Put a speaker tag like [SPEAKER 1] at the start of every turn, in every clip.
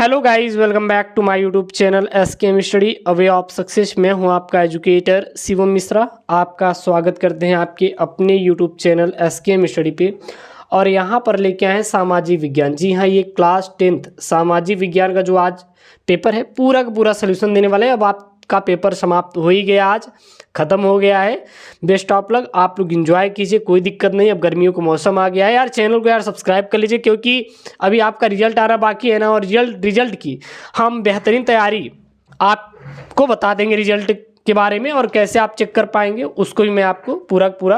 [SPEAKER 1] Hello guys, welcome back to my YouTube channel SKM study a way of success. मैं हूं आपका educator Shivam Mishra. आपका स्वागत करते हैं आपके अपने यूट्यूब चैनल एसकेएम स्टडी पे। और यहां पर लेके आए हैं सामाजिक विज्ञान। जी हां, ये क्लास 10th सामाजिक विज्ञान का जो आज पेपर है पूरा का पूरा सोल्यूशन देने वाले हैं। अब आपका पेपर समाप्त हो ही गया, आज ख़त्म हो गया है। बेस्ट ऑफ लक, आप लोग एंजॉय कीजिए, कोई दिक्कत नहीं। अब गर्मियों का मौसम आ गया है यार, चैनल को यार सब्सक्राइब कर लीजिए, क्योंकि अभी आपका रिजल्ट आना बाकी है ना। और रिजल्ट की हम बेहतरीन तैयारी आपको बता देंगे रिजल्ट के बारे में, और कैसे आप चेक कर पाएंगे उसको भी मैं आपको पूरा पूरा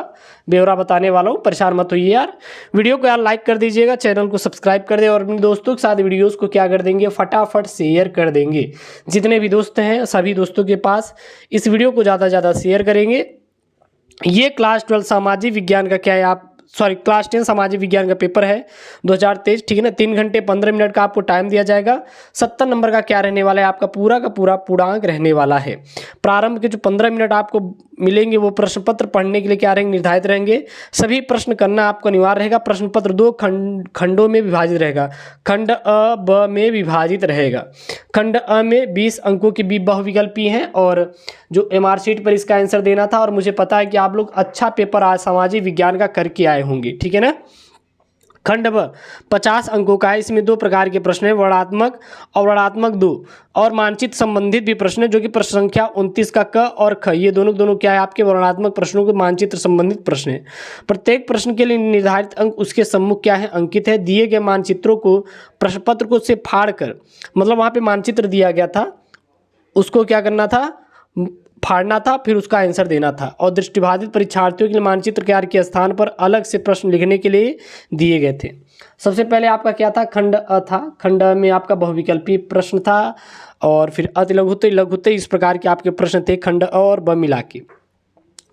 [SPEAKER 1] ब्यौरा बताने वाला हूँ। परेशान मत होइए यार। वीडियो को यार लाइक कर दीजिएगा, चैनल को सब्सक्राइब कर दे, और अपने दोस्तों के साथ वीडियोस को क्या कर देंगे, फटाफट शेयर कर देंगे। जितने भी दोस्त हैं सभी दोस्तों के पास इस वीडियो को ज़्यादा से ज़्यादा शेयर करेंगे। ये क्लास 12 सामाजिक विज्ञान का क्या है, आप क्लास 10 सामाजिक विज्ञान का पेपर है 2023, ठीक है ना। 3 घंटे 15 मिनट का आपको टाइम दिया जाएगा। 70 नंबर का क्या रहने वाला है, आपका पूरा का पूरा पूर्णांक रहने वाला है। प्रारंभ के जो 15 मिनट आपको मिलेंगे वो प्रश्न पत्र पढ़ने के लिए क्या रहेंगे, निर्धारित रहेंगे। सभी प्रश्न करना आपको अनिवार्य रहेगा। प्रश्न पत्र 2 खंडों में विभाजित रहेगा। खंड अ ब में विभाजित रहेगा। खंड अ में 20 अंकों की बहुविकल्पी हैं, और जो एमआर शीट पर इसका आंसर देना था। और मुझे पता है कि आप लोग अच्छा पेपर आज सामाजिक विज्ञान का करके आए होंगे, ठीक है ना। खंड ब 50 अंकों का है। इसमें 2 प्रकार के प्रश्न हैं, वर्णनात्मक और वर्णनात्मक 2, और मानचित्र संबंधित भी प्रश्न है, जो कि प्रश्न संख्या 29 का क और ख, ये दोनों क्या है आपके वर्णनात्मक प्रश्नों के मानचित्र संबंधित प्रश्न है। प्रत्येक प्रश्न के लिए निर्धारित अंक उसके सम्मुख क्या है, अंकित है। दिए गए मानचित्रों को प्रश्न पत्र को से फाड़ कर, मतलब वहाँ पे मानचित्र दिया गया था, उसको क्या करना था, फाड़ना था, फिर उसका आंसर देना था। और दृष्टिबाधित परीक्षार्थियों के लिए मानचित्र कार्य के स्थान पर अलग से प्रश्न लिखने के लिए दिए गए थे। सबसे पहले आपका क्या था, खंड अ था। खंड अ में आपका बहुविकल्पी प्रश्न था, और फिर अति लघुत्तम लघुत्तम इस प्रकार के आपके प्रश्न थे खंड अ और ब मिला के।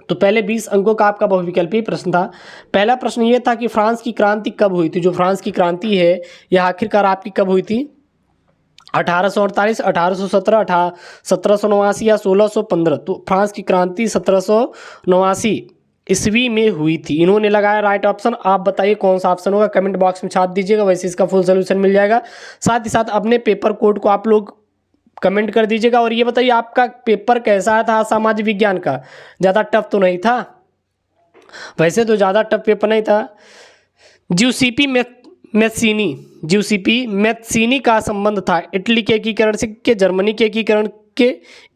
[SPEAKER 1] तो पहले 20 अंकों का आपका बहुविकल्पी प्रश्न था। पहला प्रश्न ये था कि फ्रांस की क्रांति कब हुई थी। जो फ्रांस की क्रांति है यह आखिरकार आपकी कब हुई थी, 1848, 1817, 1789 या 1615। तो फ्रांस की क्रांति 1789 ईस्वी में हुई थी। इन्होंने लगाया राइट ऑप्शन। आप बताइए कौन सा ऑप्शन होगा, कमेंट बॉक्स में छाप दीजिएगा, वैसे इसका फुल सोल्यूशन मिल जाएगा। साथ ही साथ अपने पेपर कोड को आप लोग कमेंट कर दीजिएगा। और ये बताइए आपका पेपर कैसा था सामाजिक विज्ञान का, ज़्यादा टफ तो नहीं था? वैसे तो ज़्यादा टफ पेपर नहीं था। ज्यूसीपी मैथ्सिनी का संबंध था इटली के एकीकरण से, के जर्मनी के एकीकरण के,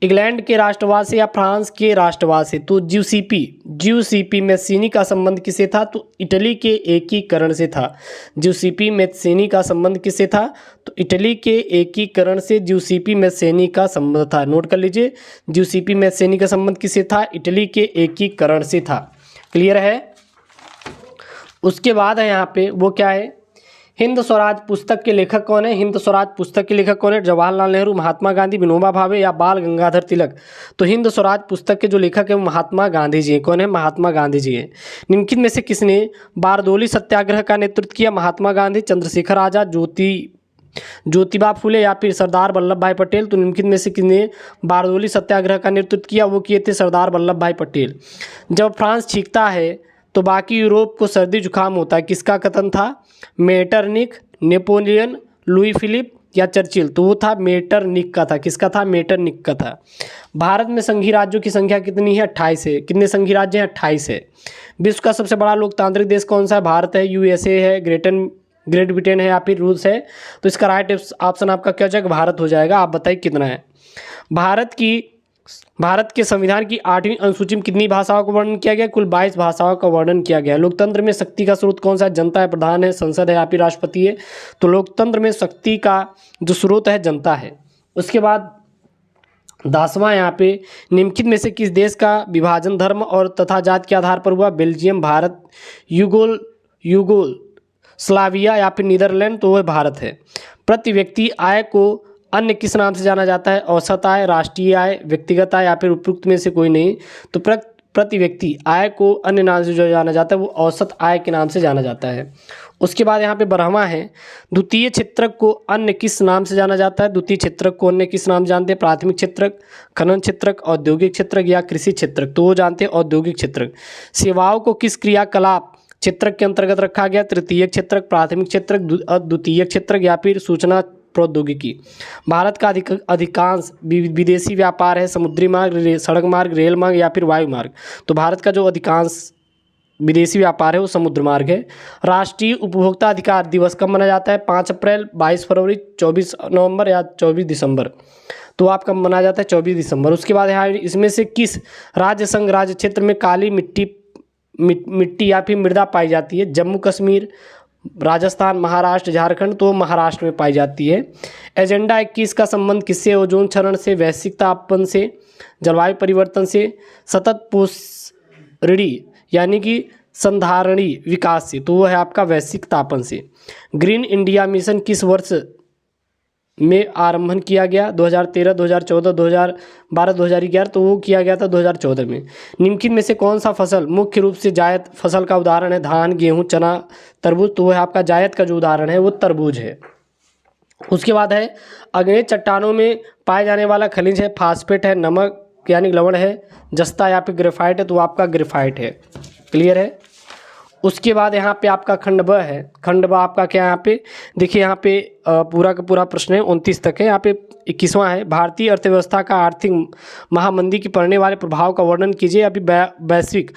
[SPEAKER 1] इंग्लैंड के राष्ट्रवाद से, या फ्रांस के राष्ट्रवाद से। तो ज्यूसीपी मैथ्सिनी का संबंध किससे था, तो इटली के एकीकरण से था। ज्यूसीपी मैथ्सिनी का संबंध किससे था, तो इटली के एकीकरण से ज्यूसीपी मैथ्सिनी का संबंध था। नोट कर लीजिए, ज्यूसीपी मैथ्सिनी का संबंध किससे था, इटली के एकीकरण से था। क्लियर है। उसके बाद है यहाँ पे वो क्या है, हिंद स्वराज पुस्तक के लेखक कौन है। हिंद स्वराज पुस्तक के लेखक कौन है, जवाहरलाल नेहरू, महात्मा गांधी, विनोबा भावे या बाल गंगाधर तिलक। तो हिंद स्वराज पुस्तक के जो लेखक है वो महात्मा गांधी जी हैं। कौन है, महात्मा गांधी जी हैं। निम्नलिखित में से किसने बारदोली सत्याग्रह का नेतृत्व किया, महात्मा गांधी, चंद्रशेखर आजाद, ज्योतिबा फुले या फिर सरदार वल्लभ भाई पटेल। तो निम्नलिखित में से किसने बारदोली सत्याग्रह का नेतृत्व किया, वो किए थे सरदार वल्लभ भाई पटेल। जब फ्रांस छींकता है तो बाकी यूरोप को सर्दी जुकाम होता है, किसका कथन था, मेटरनिक, नेपोलियन, लुई फिलिप या चर्चिल। तो वो था मेटरनिक का था। किसका था, मेटरनिक का था। भारत में संघीय राज्यों की संख्या कितनी है, 28 है। कितने संघीय राज्य हैं, 28 है। विश्व का सबसे बड़ा लोकतांत्रिक देश कौन सा है, भारत है, यूएसए है, ग्रेट ब्रिटेन है या फिर रूस है। तो इसका राइट ऑप्शन आपका क्या हो जाएगा, भारत हो जाएगा। आप बताइए कितना है। भारत के संविधान की 8वीं अनुसूची में कितनी भाषाओं का वर्णन किया गया, कुल 22 भाषाओं का वर्णन किया गया। लोकतंत्र में शक्ति का स्रोत कौन सा है, जनता है, प्रधान है, संसद है या फिर राष्ट्रपति है। तो लोकतंत्र में शक्ति का जो स्रोत है जनता है। उसके बाद 10वां यहाँ पे, निम्नलिखित में से किस देश का विभाजन धर्म और तथा जाति के आधार पर हुआ, बेल्जियम, भारत, युगोस्लाविया या फिर नीदरलैंड। तो वह भारत है। प्रति व्यक्ति आय को अन्य किस नाम से जाना जाता है, औसत आय, राष्ट्रीय आय, व्यक्तिगत आय या फिर उपयुक्त में से कोई नहीं। तो प्रति व्यक्ति आय को अन्य नाम से जो जाना जाता है वो औसत आय के नाम से जाना जाता है। उसके बाद यहाँ पे 12वां है, द्वितीय क्षेत्रक को अन्य किस नाम से जाना जाता है। द्वितीय क्षेत्रक को अन्य किस नाम जानते हैं, प्राथमिक क्षेत्रक, खनन क्षेत्रक, औद्योगिक क्षेत्रक या कृषि क्षेत्रक। तो वो जानते हैं औद्योगिक क्षेत्रक। सेवाओं को किस क्रियाकलाप क्षेत्रक के अंतर्गत रखा गया, तृतीय क्षेत्रक, प्राथमिक क्षेत्रक, द्वितीय क्षेत्रक या फिर सूचना प्रौद्योगिकी। भारत का अधिकांश विदेशी व्यापार है समुद्री मार्ग, सड़क मार्ग, रेल मार्ग या फिर वायु मार्ग। तो भारत का जो अधिकांश विदेशी व्यापार है वो समुद्र मार्ग है। राष्ट्रीय उपभोक्ता अधिकार दिवस कब मनाया जाता है? 5 अप्रैल, 22 फरवरी, 24 नवंबर या 24 दिसंबर। तो आपका मनाया जाता है 24 दिसंबर। उसके बाद यहाँ इसमें से किस राज्य संघ राज्य क्षेत्र में काली मिट्टी या फिर मृदा पाई जाती है? जम्मू कश्मीर, राजस्थान, महाराष्ट्र, झारखंड। तो महाराष्ट्र में पाई जाती है। एजेंडा 21 का संबंध किससे? ओजोन क्षरण से, वैश्विक तापमान से, जलवायु परिवर्तन से, सतत पोषणी यानी कि संधारणी विकास से। तो वो है आपका वैश्विक तापमान से। ग्रीन इंडिया मिशन किस वर्ष में आरंभन किया गया? 2013, 2014, 2012, 2011। तो वो किया गया था 2014 में। निम्नलिखित में से कौन सा फसल मुख्य रूप से जायद फसल का उदाहरण है? धान, गेहूं, चना, तरबूज। तो वो है आपका जायद का जो उदाहरण है वो तरबूज है। उसके बाद है अग्नेय चट्टानों में पाए जाने वाला खनिज है? फास्फेट है, नमक यानी लवण है, जस्ता या फिर ग्रेफाइट है। तो आपका ग्रेफाइट है। क्लियर है। उसके बाद यहाँ पे आपका खंड ब है। खंड ब आपका क्या है? यहाँ पे देखिए, यहाँ पे पूरा का पूरा प्रश्न है 29 तक है। यहाँ पे 21वां है, भारतीय अर्थव्यवस्था का आर्थिक महामंदी की पड़ने वाले प्रभाव का वर्णन कीजिए। अभी वैश्विक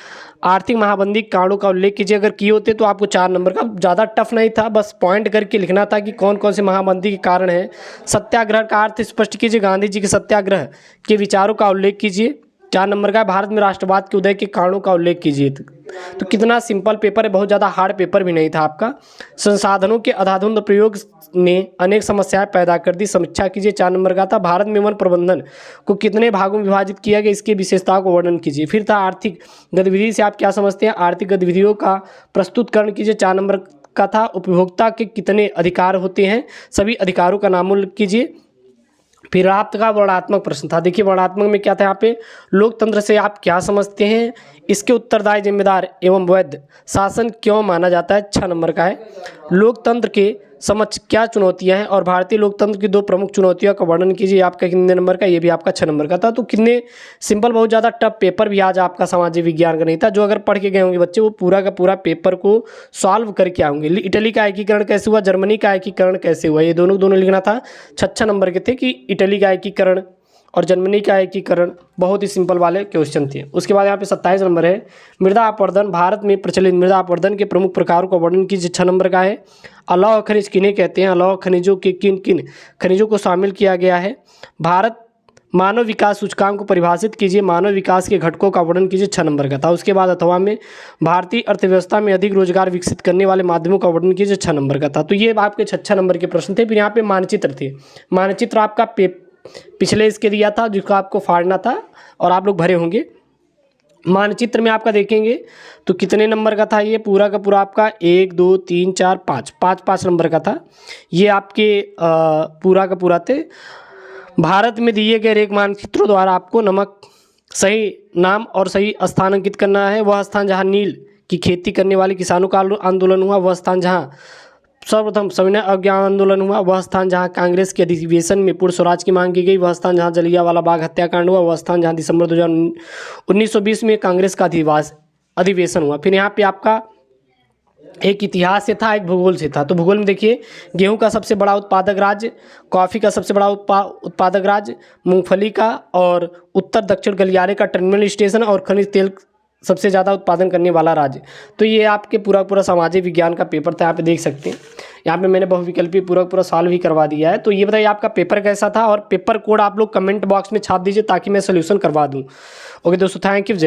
[SPEAKER 1] आर्थिक महामंदी के कारणों का उल्लेख कीजिए। अगर किए होते तो आपको 4 नंबर का, ज़्यादा टफ नहीं था, बस पॉइंट करके लिखना था कि कौन कौन से महामंदी के कारण है। सत्याग्रह का अर्थ स्पष्ट कीजिए। गांधी जी के सत्याग्रह के विचारों का उल्लेख कीजिए। 4 नंबर का भारत में राष्ट्रवाद के उदय के कारणों का उल्लेख कीजिए। तो कितना सिंपल पेपर है, बहुत ज़्यादा हार्ड पेपर भी नहीं था आपका। संसाधनों के अंधाधुंध प्रयोग ने अनेक समस्याएं पैदा कर दी। समीक्षा कीजिए। 4 नंबर का था भारत में वन प्रबंधन को कितने भागों में विभाजित किया गया, इसकी विशेषताओं को वर्णन कीजिए। फिर था आर्थिक गतिविधि से आप क्या समझते हैं? आर्थिक गतिविधियों का प्रस्तुतकरण कीजिए। 4 नंबर का था उपभोक्ता के कितने अधिकार होते हैं, सभी अधिकारों का नामोल्लेख कीजिए। फिर आपका वर्णनात्मक प्रश्न था। देखिए वर्णनात्मक में क्या था? यहाँ पे लोकतंत्र से आप क्या समझते हैं, इसके उत्तरदायी, जिम्मेदार एवं वैध शासन क्यों माना जाता है? 6 नंबर का है। लोकतंत्र के समक्ष क्या चुनौतियां हैं और भारतीय लोकतंत्र की 2 प्रमुख चुनौतियों का वर्णन कीजिए। आपका कितने नंबर का? ये भी आपका 6 नंबर का था। तो कितने सिंपल, बहुत ज़्यादा टफ पेपर भी आज आपका सामाजिक विज्ञान का नहीं था। जो अगर पढ़ के गए होंगे बच्चे वो पूरा का पूरा पेपर को सॉल्व करके आएंगे। इटली का एकीकरण कैसे हुआ, जर्मनी का एकीकरण कैसे हुआ, ये दोनों लिखना था। 6 नंबर के थे कि इटली का एकीकरण और जर्मनी का एकीकरण, बहुत ही सिंपल वाले क्वेश्चन थे। उसके बाद यहाँ पे 27 नंबर है मृदा अपरदन। भारत में प्रचलित मृदा अपरदन के प्रमुख प्रकारों का वर्णन कीजिए। 6 नंबर का है अलौह खनिज किन्हें कहते हैं? अलौह खनिजों के किन किन खनिजों को शामिल किया गया है? भारत मानव विकास सूचकांक को परिभाषित कीजिए। मानव विकास के घटकों का वर्णन कीजिए। 6 नंबर का था। उसके बाद अथवा में भारतीय अर्थव्यवस्था में अधिक रोजगार विकसित करने वाले माध्यमों का वर्णन कीजिए। 6 नंबर का था। तो ये आपके 6 नंबर के प्रश्न थे। फिर यहाँ पे मानचित्र थे। मानचित्र आपका पिछले इसके दिया था जिसको आपको फाड़ना था और आप लोग भरे होंगे। मानचित्र में आपका देखेंगे तो कितने नंबर का था? ये पूरा का पूरा आपका 1 2 3 4 5 नंबर का था। ये आपके पूरा का पूरा थे। भारत में दिए गए रेख मानचित्रों द्वारा आपको नमक सही नाम और सही स्थान अंकित करना है। वह स्थान जहां नील की खेती करने वाले किसानों का आंदोलन हुआ, वह स्थान जहां सर्वप्रथम सविनय अवज्ञा आंदोलन हुआ, वह स्थान जहां कांग्रेस के अधिवेशन में पूर्ण स्वराज की मांग की गई, वह स्थान जहां जलियांवाला बाग हत्याकांड हुआ, वह स्थान जहां दिसंबर 1920 में कांग्रेस का अधिवेशन हुआ। फिर यहाँ पे आपका एक इतिहास से था, एक भूगोल से था। तो भूगोल में देखिए गेहूं का सबसे बड़ा उत्पादक राज्य, कॉफ़ी का सबसे बड़ा उत्पादक राज्य, मूंगफली का और उत्तर दक्षिण गलियारे का टर्मिनल स्टेशन और खनिज तेल सबसे ज़्यादा उत्पादन करने वाला राज्य। तो ये आपके पूरा सामाजिक विज्ञान का पेपर था। यहाँ पे देख सकते हैं, यहाँ पे मैंने बहुविकल्पी पूरा सॉल्व भी करवा दिया है। तो ये बताइए आपका पेपर कैसा था और पेपर कोड आप लोग कमेंट बॉक्स में छाप दीजिए ताकि मैं सोल्यूशन करवा दूँ। ओके दोस्तों, थैंक यू, जय हिंद।